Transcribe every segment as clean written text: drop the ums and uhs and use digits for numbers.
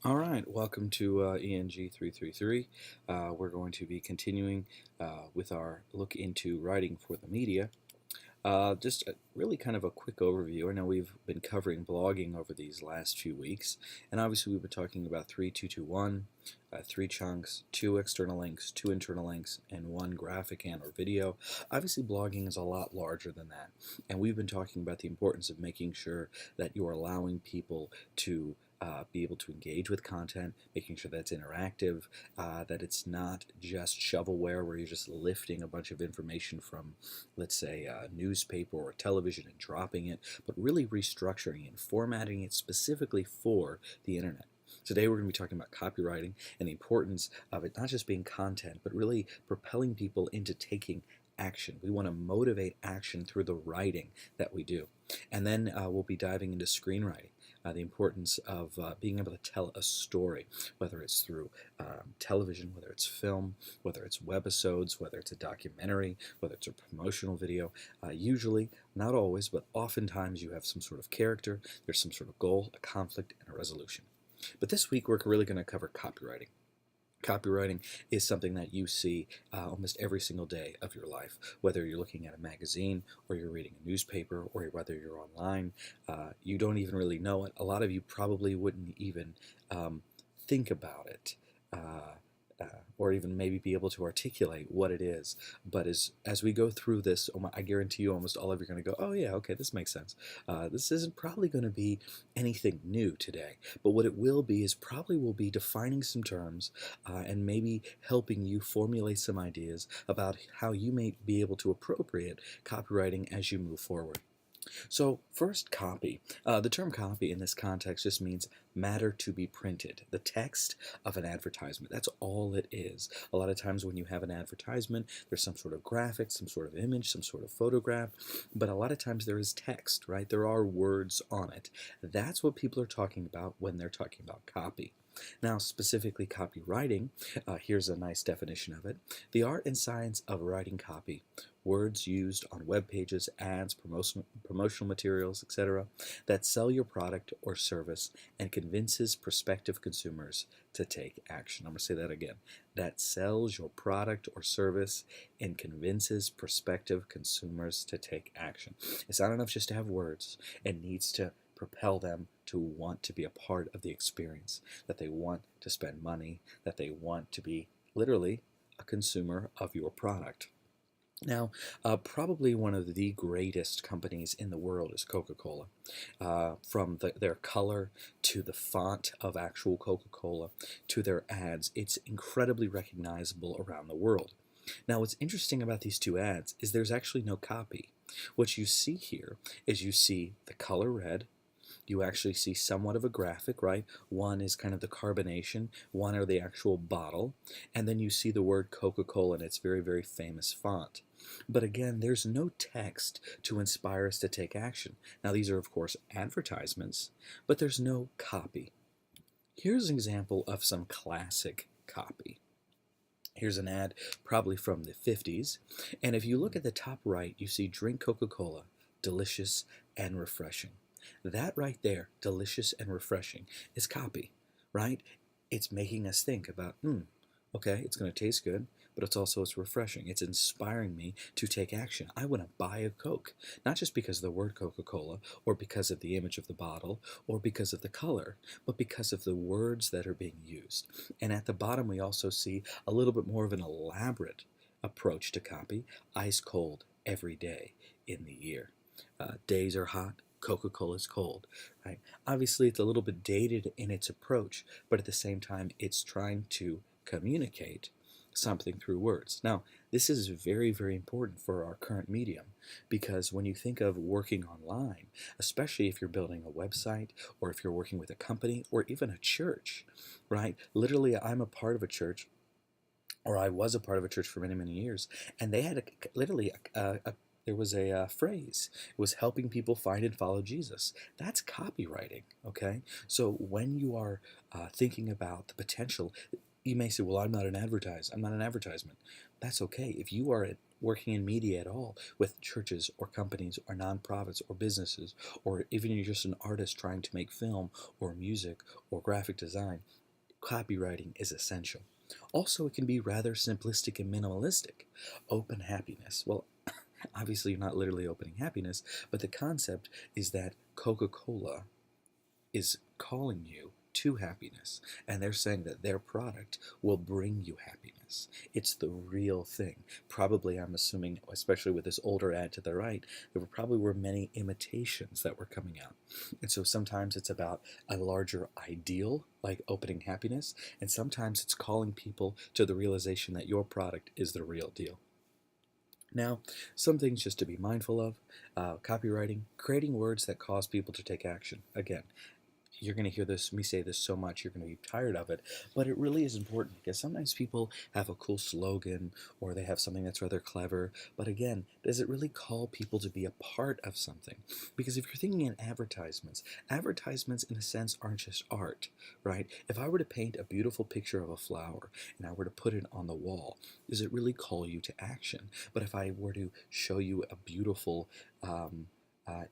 All right, welcome to ENG 333. We're going to be continuing with our look into writing for the media. Really kind of a quick overview. I know we've been covering blogging over these last few weeks, and obviously we've been talking about 3221, three chunks, two external links, two internal links, and one graphic and or video. Obviously blogging is a lot larger than that, and we've been talking about the importance of making sure that you're allowing people to be able to engage with content, making sure that's interactive, that it's not just shovelware where you're just lifting a bunch of information from, let's say, a newspaper or television and dropping it, but really restructuring it and formatting it specifically for the internet. Today we're going to be talking about copywriting and the importance of it not just being content, but really propelling people into taking action. We want to motivate action through the writing that we do. And then we'll be diving into screenwriting. The importance of being able to tell a story, whether it's through television, whether it's film, whether it's webisodes, whether it's a documentary, whether it's a promotional video. Usually, not always, but oftentimes you have some sort of character, there's some sort of goal, a conflict, and a resolution. But this week we're really going to cover copywriting. Copywriting is something that you see almost every single day of your life, whether you're looking at a magazine or you're reading a newspaper or whether you're online. You don't even really know it. A lot of you probably wouldn't even think about it. Or even maybe be able to articulate what it is. But as we go through this, I guarantee you almost all of you are going to go, oh yeah, okay, this makes sense. This isn't probably going to be anything new today, but what it will be is probably will be defining some terms and maybe helping you formulate some ideas about how you may be able to appropriate copywriting as you move forward. So first, copy. The term copy in this context just means matter to be printed, the text of an advertisement. That's all it is. A lot of times when you have an advertisement, there's some sort of graphic, some sort of image, some sort of photograph, but a lot of times there is text, right? There are words on it. That's what people are talking about when they're talking about copy. Now, specifically copywriting, here's a nice definition of it. The art and science of writing copy, words used on web pages, ads, promotional materials, etc., that sell your product or service and convinces prospective consumers to take action. I'm going to say that again. That sells your product or service and convinces prospective consumers to take action. It's not enough just to have words. It needs to propel them to want to be a part of the experience, that they want to spend money, that they want to be literally a consumer of your product. Now, probably one of the greatest companies in the world is Coca-Cola. From their color to the font of actual Coca-Cola to their ads, it's incredibly recognizable around the world. Now, what's interesting about these two ads is there's actually no copy. What you see here is you see the color red. You actually see somewhat of a graphic, right? One is kind of the carbonation, one are the actual bottle, and then you see the word Coca-Cola in its very, very famous font. But again, there's no text to inspire us to take action. Now, these are, of course, advertisements, but there's no copy. Here's an example of some classic copy. Here's an ad probably from the 50s, and if you look at the top right, you see drink Coca-Cola, delicious and refreshing. That right there, delicious and refreshing, is copy, right? It's making us think about, okay, it's going to taste good, but it's refreshing. It's inspiring me to take action. I want to buy a Coke, not just because of the word Coca-Cola or because of the image of the bottle or because of the color, but because of the words that are being used. And at the bottom, we also see a little bit more of an elaborate approach to copy, ice cold every day in the year. Days are hot, Coca-Cola is cold, right? Obviously, it's a little bit dated in its approach, but at the same time, it's trying to communicate something through words. Now, this is very, very important for our current medium because when you think of working online, especially if you're building a website or if you're working with a company or even a church, right? Literally, I'm a part of a church, or I was a part of a church for many, many years, and they had there was a phrase. It was helping people find and follow Jesus. That's copywriting, okay? So when you are thinking about the potential, you may say, well, I'm not an advertisement. That's okay. If you are working in media at all, with churches or companies or nonprofits or businesses, or even you're just an artist trying to make film or music or graphic design, copywriting is essential. Also, it can be rather simplistic and minimalistic. Open happiness. Well, obviously, you're not literally opening happiness, but the concept is that Coca-Cola is calling you to happiness, and they're saying that their product will bring you happiness. It's the real thing. Probably, I'm assuming, especially with this older ad to the right, there probably were many imitations that were coming out. And so sometimes it's about a larger ideal, like opening happiness, and sometimes it's calling people to the realization that your product is the real deal. Now, some things just to be mindful of. Copywriting, creating words that cause people to take action. Again, you're going to hear me say this so much, you're going to be tired of it, but it really is important because sometimes people have a cool slogan or they have something that's rather clever, but again, does it really call people to be a part of something? Because if you're thinking in advertisements, advertisements in a sense aren't just art, right? If I were to paint a beautiful picture of a flower and I were to put it on the wall, does it really call you to action? But if I were to show you a beautiful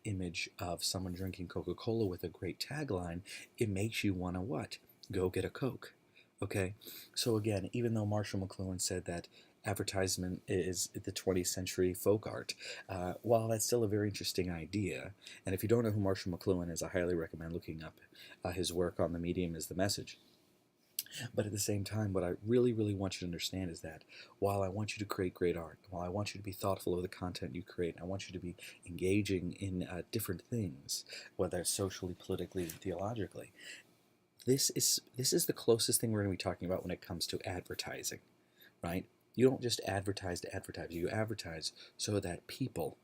image of someone drinking Coca-Cola with a great tagline, it makes you want to what? Go get a Coke. Okay? So again, even though Marshall McLuhan said that advertisement is the 20th century folk art, while that's still a very interesting idea, and if you don't know who Marshall McLuhan is, I highly recommend looking up his work on The Medium is the Message. But at the same time, what I really, really want you to understand is that while I want you to create great art, while I want you to be thoughtful of the content you create, and I want you to be engaging in different things, whether it's socially, politically, theologically, this is the closest thing we're going to be talking about when it comes to advertising, right? You don't just advertise to advertise. You advertise so that people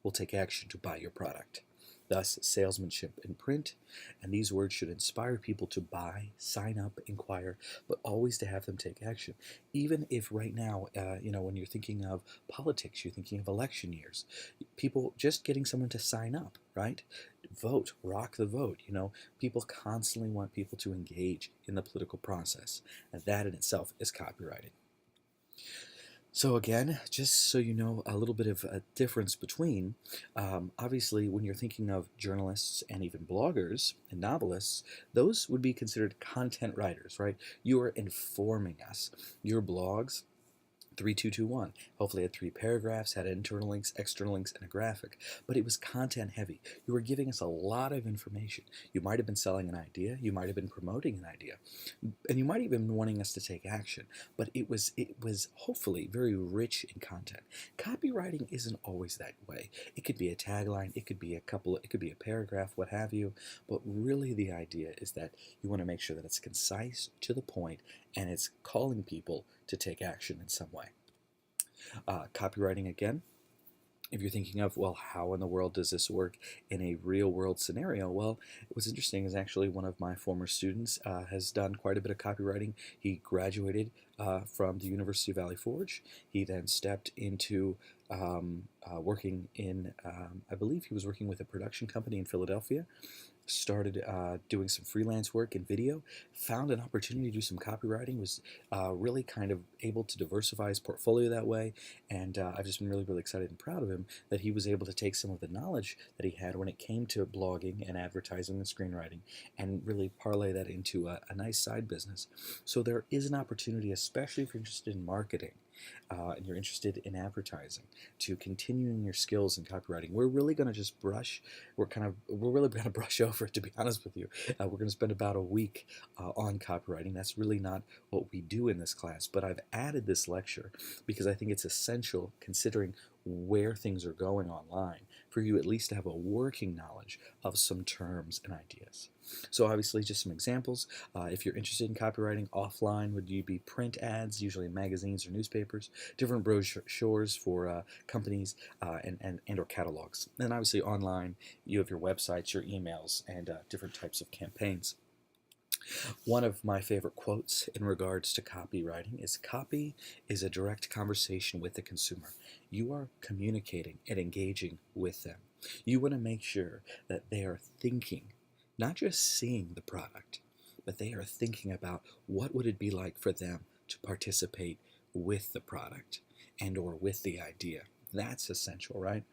will take action to buy your product. Thus, salesmanship in print, and these words should inspire people to buy, sign up, inquire, but always to have them take action. Even if right now, when you're thinking of politics, you're thinking of election years, people just getting someone to sign up, right? Vote, rock the vote. People constantly want people to engage in the political process, and that in itself is copywriting. So again, just so you know a little bit of a difference between, obviously when you're thinking of journalists and even bloggers and novelists, those would be considered content writers, right? You are informing us. Your blogs, 3221. Hopefully it had 3 paragraphs, had internal links, external links, and a graphic. But it was content heavy. You were giving us a lot of information. You might have been selling an idea. You might have been promoting an idea. And you might even be wanting us to take action. But it was hopefully very rich in content. Copywriting isn't always that way. It could be a tagline. It could be it could be a paragraph, what have you. But really the idea is that you want to make sure that it's concise, to the point, and it's calling people to take action in some way. Copywriting again, if you're thinking of, well, how in the world does this work in a real world scenario? Well, what's interesting is actually one of my former students has done quite a bit of copywriting. He graduated from the University of Valley Forge. He then stepped into working in, I believe he was working with a production company in Philadelphia, started doing some freelance work in video, found an opportunity to do some copywriting, was really kind of able to diversify his portfolio that way, and I've just been really, really excited and proud of him that he was able to take some of the knowledge that he had when it came to blogging and advertising and screenwriting and really parlay that into a nice side business. So there is an opportunity, especially if you're interested in marketing, and you're interested in advertising, to continuing your skills in copywriting. We're really going to just brush over it, to be honest with you. We're going to spend about a week on copywriting. That's really not what we do in this class, but I've added this lecture because I think it's essential, considering where things are going online, for you at least to have a working knowledge of some terms and ideas. So obviously just some examples. If you're interested in copywriting offline, would you be print ads, usually in magazines or newspapers, different brochures for companies and or catalogs. And obviously online, you have your websites, your emails, and different types of campaigns. One of my favorite quotes in regards to copywriting is, "Copy is a direct conversation with the consumer." You are communicating and engaging with them. You want to make sure that they are thinking, not just seeing the product, but they are thinking about what would it be like for them to participate with the product. and or with the idea. That's essential, right?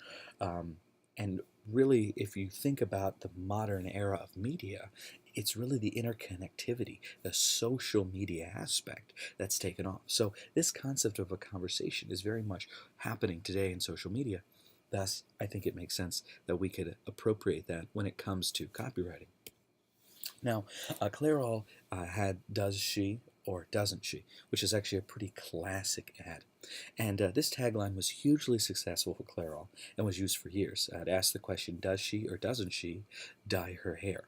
Um, and really, if you think about the modern era of media, it's really the interconnectivity, the social media aspect that's taken off. So this concept of a conversation is very much happening today in social media. Thus, I think it makes sense that we could appropriate that when it comes to copywriting. Now, Clairol had Does She or Doesn't She, which is actually a pretty classic ad. And this tagline was hugely successful for Clairol and was used for years. It asked the question, does she or doesn't she dye her hair?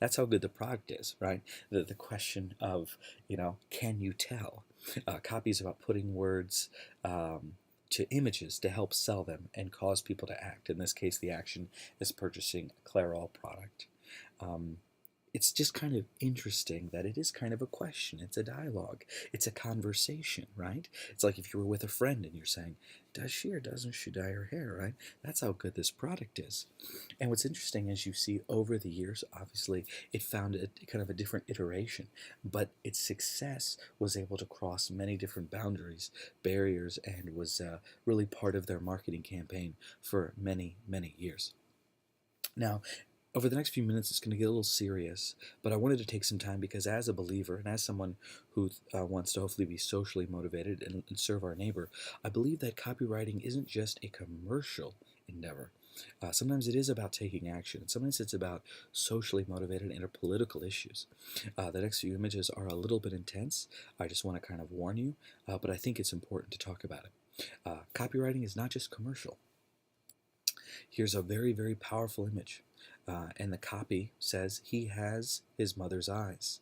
That's how good the product is, right? The question of, can you tell? Copy is about putting words to images to help sell them and cause people to act. In this case, the action is purchasing a Clairol product. Um, it's just kind of interesting that it is kind of a question. It's a dialogue. It's a conversation, right? It's like if you were with a friend and you're saying, does she or doesn't she dye her hair, right? That's how good this product is. And what's interesting is you see over the years, obviously, it found a kind of a different iteration, but its success was able to cross many different boundaries, barriers, and was really part of their marketing campaign for many, many years. Now, over the next few minutes, it's going to get a little serious, but I wanted to take some time because, as a believer and as someone who wants to hopefully be socially motivated and serve our neighbor, I believe that copywriting isn't just a commercial endeavor. Sometimes it is about taking action, and sometimes it's about socially motivated and political issues. The next few images are a little bit intense. I just want to kind of warn you, but I think it's important to talk about it. Copywriting is not just commercial. Here's a very, very powerful image. And the copy says, he has his mother's eyes.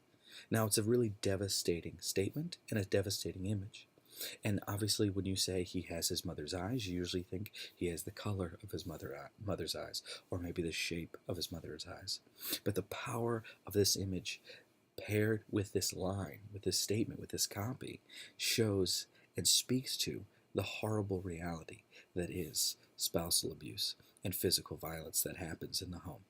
Now, it's a really devastating statement and a devastating image. And obviously, when you say he has his mother's eyes, you usually think he has the color of his mother's eyes, or maybe the shape of his mother's eyes. But the power of this image, paired with this line, with this statement, with this copy, shows and speaks to the horrible reality that is spousal abuse and physical violence that happens in the home.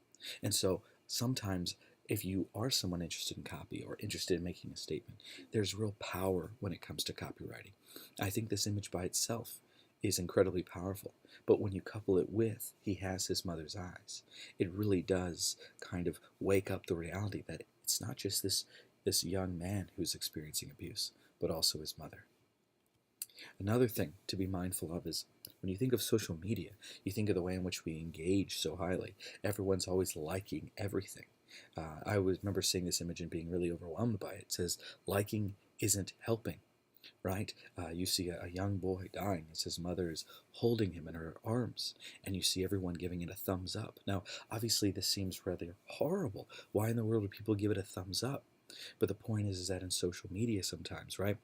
And so sometimes, if you are someone interested in copy or interested in making a statement, there's real power when it comes to copywriting. I think this image by itself is incredibly powerful, but when you couple it with he has his mother's eyes, it really does kind of wake up the reality that it's not just this young man who's experiencing abuse, but also his mother. Another thing to be mindful of is when you think of social media, you think of the way in which we engage so highly. Everyone's always liking everything. I always remember seeing this image and being really overwhelmed by it. It says, liking isn't helping, right? You see a young boy dying as his mother is holding him in her arms, and you see everyone giving it a thumbs up. Now, obviously, this seems rather horrible. Why in the world would people give it a thumbs up? But the point is that in social media sometimes, right?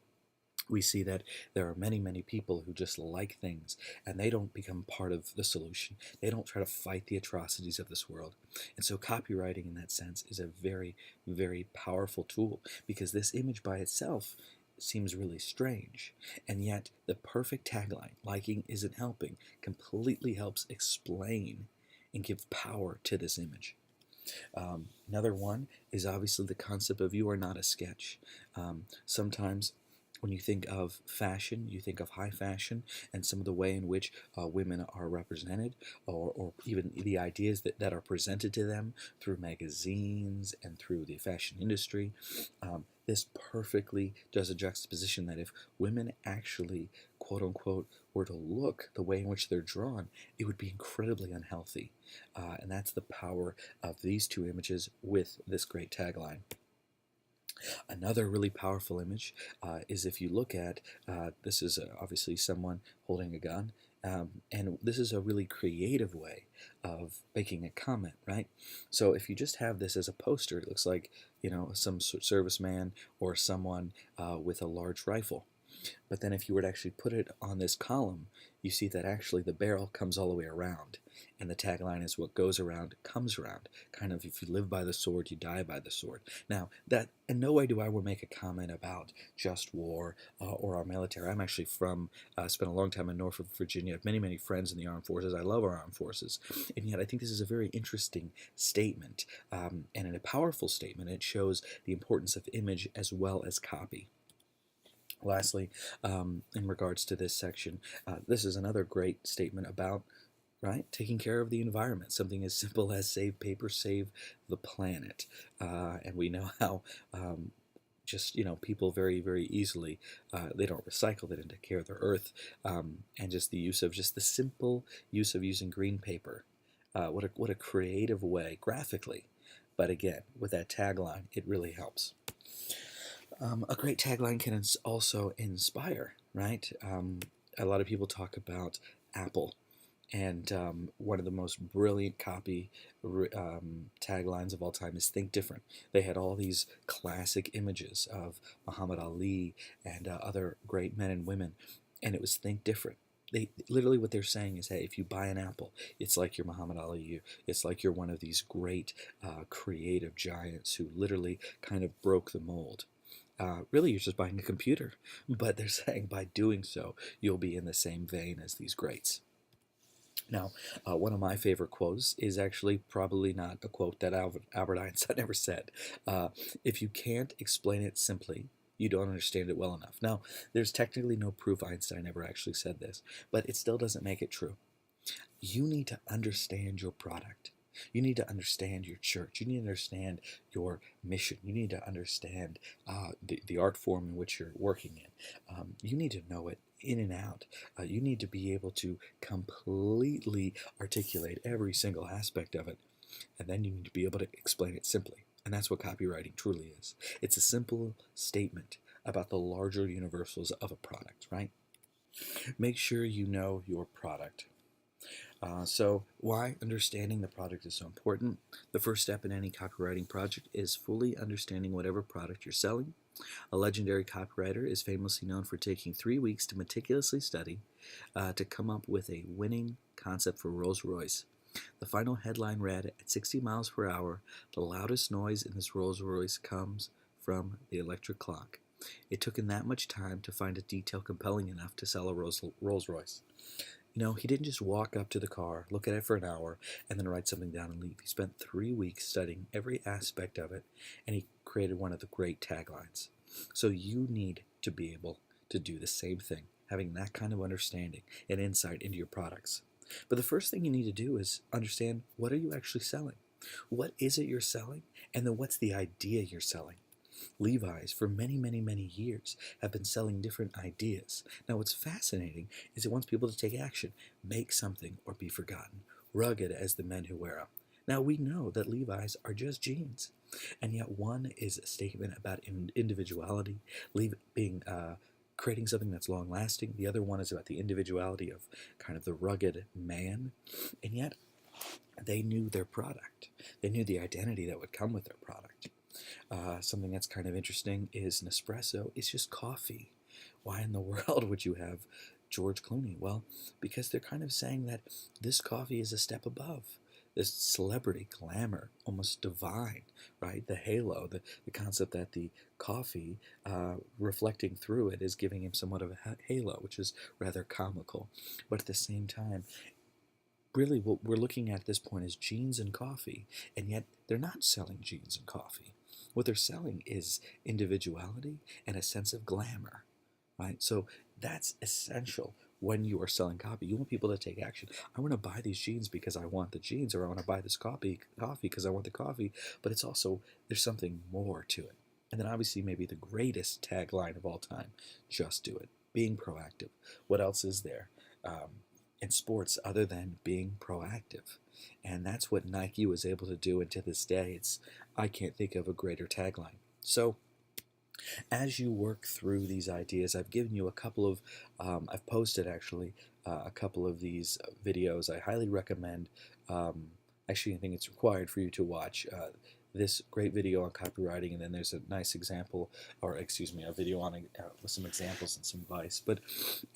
We see that there are many, many people who just like things and they don't become part of the solution. They don't try to fight the atrocities of this world. And so copywriting in that sense is a very, very powerful tool because this image by itself seems really strange. And yet the perfect tagline, liking isn't helping, completely helps explain and give power to this image. Another one is obviously the concept of you are not a sketch. Sometimes when you think of fashion, you think of high fashion and some of the way in which women are represented, or even the ideas that are presented to them through magazines and through the fashion industry. This perfectly does a juxtaposition that if women actually, quote unquote, were to look the way in which they're drawn, it would be incredibly unhealthy. And that's the power of these two images with this great tagline. Another really powerful image is if you look at, this is obviously someone holding a gun, and this is a really creative way of making a comment, right? So if you just have this as a poster, it looks like, some serviceman or someone with a large rifle. But then if you were to actually put it on this column, you see that actually the barrel comes all the way around. And the tagline is what goes around comes around. Kind of if you live by the sword, you die by the sword. Now, that in no way do I want to make a comment about just war or our military. I'm actually spent a long time in Norfolk, Virginia. I have many, many friends in the armed forces. I love our armed forces. And yet I think this is a very interesting statement and a powerful statement. It shows the importance of image as well as copy. Lastly, in regards to this section, this is another great statement about right taking care of the environment. Something as simple as save paper, save the planet, and we know how. Just people very easily they don't recycle, they don't take care of their earth, and just the use of just the simple use of using green paper, what a creative way graphically, but again with that tagline it really helps. A great tagline can also inspire, right? A lot of people talk about Apple, and one of the most brilliant copy taglines of all time is "Think Different." They had all these classic images of Muhammad Ali and other great men and women, and it was "Think Different." They literally what they're saying is, hey, if you buy an Apple, it's like you're Muhammad Ali. It's like you're one of these great creative giants who literally kind of broke the mold. Really, you're just buying a computer, but they're saying by doing so, you'll be in the same vein as these greats. Now, one of my favorite quotes is actually probably not a quote that Albert Einstein ever said. If you can't explain it simply, you don't understand it well enough. Now, there's technically no proof Einstein ever actually said this, but it still doesn't make it true. You need to understand your product. You need to understand your church. You need to understand your mission. You need to understand the art form in which you're working in. You need to know it in and out. You need to be able to completely articulate every single aspect of it. And then you need to be able to explain it simply. And that's what copywriting truly is. It's a simple statement about the larger universals of a product, right? Make sure you know your product. So why understanding the product is so important? The first step in any copywriting project is fully understanding whatever product you're selling. A legendary copywriter is famously known for taking 3 weeks to meticulously study to come up with a winning concept for Rolls-Royce. The final headline read, "At 60 miles per hour, the loudest noise in this Rolls-Royce comes from the electric clock." It took him that much time to find a detail compelling enough to sell a Rolls-Royce. He didn't just walk up to the car, look at it for an hour, and then write something down and leave. He spent 3 weeks studying every aspect of it, and he created one of the great taglines. So you need to be able to do the same thing, having that kind of understanding and insight into your products. But the first thing you need to do is understand, what are you actually selling? What is it you're selling? And then what's the idea you're selling? Levi's, for many years, have been selling different ideas. Now, what's fascinating is it wants people to take action, make something, or be forgotten, rugged as the men who wear them. Now, we know that Levi's are just jeans, and yet one is a statement about individuality, creating something that's long-lasting. The other one is about the individuality of kind of the rugged man, and yet they knew their product. They knew the identity that would come with their product. Something that's kind of interesting is Nespresso is just coffee. Why in the world would you have George Clooney? Well, because they're kind of saying that this coffee is a step above. This celebrity, glamour, almost divine, right? The halo, the concept that the coffee reflecting through it is giving him somewhat of a halo, which is rather comical. But at the same time, really what we're looking at this point is jeans and coffee, and yet they're not selling jeans and coffee. What they're selling is individuality and a sense of glamour, right? So that's essential when you are selling copy. You want people to take action. I want to buy these jeans because I want the jeans, or I want to buy this coffee because I want the coffee, but it's also, there's something more to it. And then obviously maybe the greatest tagline of all time, just do it. Being proactive. What else is there in sports other than being proactive? And that's what Nike was able to do, and to this day, I can't think of a greater tagline. So as you work through these ideas, I've given you a couple of, I've posted actually a couple of these videos. I highly recommend, actually I think it's required for you to watch this great video on copywriting, and then there's a nice example, or excuse me, a video on with some examples and some advice. But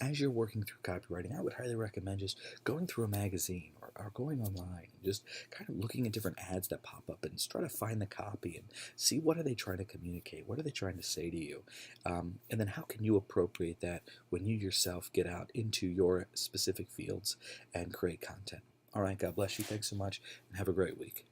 as you're working through copywriting, I would highly recommend just going through a magazine or going online and just kind of looking at different ads that pop up and just try to find the copy and see what are they trying to communicate, what are they trying to say to you, and then how can you appropriate that when you yourself get out into your specific fields and create content. All right, God bless you. Thanks so much, and have a great week.